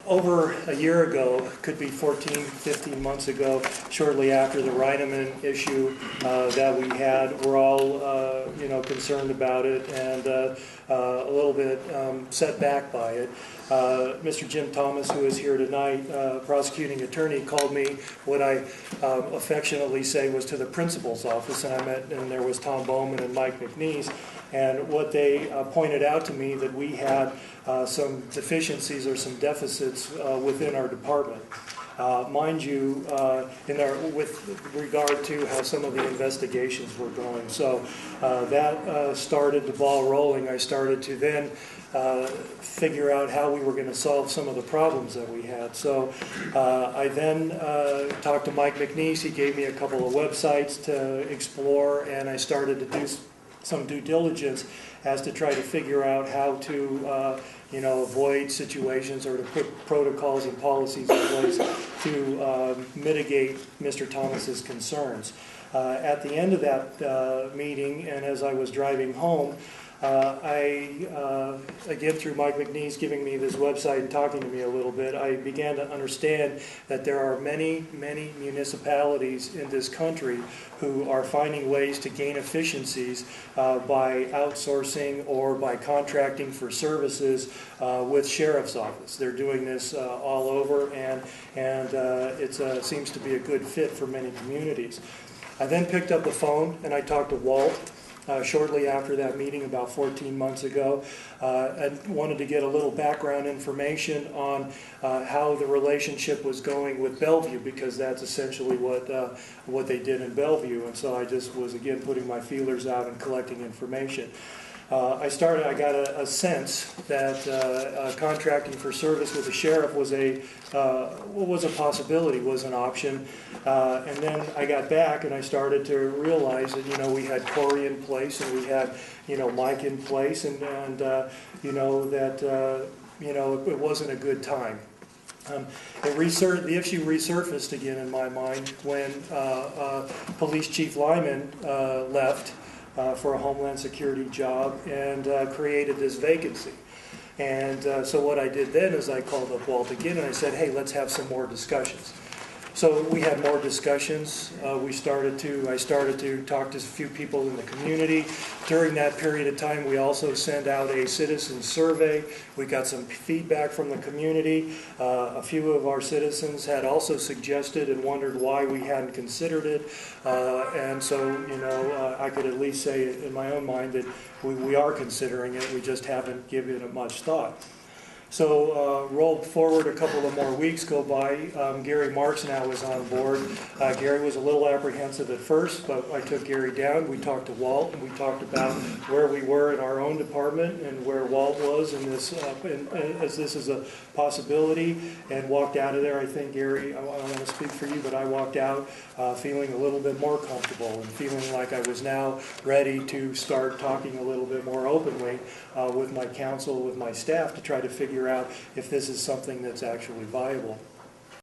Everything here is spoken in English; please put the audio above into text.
Over a year ago, could be 14, 15 months ago, shortly after the Reineman issue that we had, we're all concerned about it and a little bit set back by it. Mr. Jim Thomas, who is here tonight, prosecuting attorney, called me what I affectionately say was to the principal's office, and there was Tom Bowman and Mike McNeese, and what they pointed out to me that we had some deficiencies or some deficits within our department. Mind you, with regard to how some of the investigations were going. So that started the ball rolling. I started to then figure out how we were going to solve some of the problems that we had. So I then talked to Mike McNeese. He gave me a couple of websites to explore, and I started to do some due diligence as to try to figure out how to avoid situations or to put protocols and policies in place to mitigate Mr. Thomas's concerns. At the end of that meeting, and as I was driving home, again through Mike McNeese giving me this website and talking to me a little bit, I began to understand that there are many, many municipalities in this country who are finding ways to gain efficiencies by outsourcing or by contracting for services with sheriff's office. They're doing this all over, and it seems to be a good fit for many communities. I then picked up the phone and I talked to Walt. Shortly after that meeting about 14 months ago, and wanted to get a little background information on how the relationship was going with Bellevue, because that's essentially what they did in Bellevue, and so I just was again putting my feelers out and collecting information. I got a sense that contracting for service with the sheriff was a possibility, was an option. And then I got back and I started to realize that we had Corey in place and we had Mike in place, and that it wasn't a good time. The issue resurfaced again in my mind when Police Chief Lyman left for a Homeland Security job and created this vacancy. And so what I did then is I called up Walt again and I said, hey, let's have some more discussions. So we had more discussions. I started to talk to a few people in the community. During that period of time, we also sent out a citizen survey. We got some feedback from the community. A few of our citizens had also suggested and wondered why we hadn't considered it. And so, I could at least say in my own mind that we are considering it. We just haven't given it much thought. So rolled forward a couple of more weeks go by. Gary Marks now is on board. Gary was a little apprehensive at first, but I took Gary down. We talked to Walt, and we talked about where we were in our own department and where Walt was in this, as this is a possibility, and walked out of there. I think, Gary, I want to speak for you, but I walked out feeling a little bit more comfortable and feeling like I was now ready to start talking a little bit more openly with my council, with my staff, to try to figure out if this is something that's actually viable.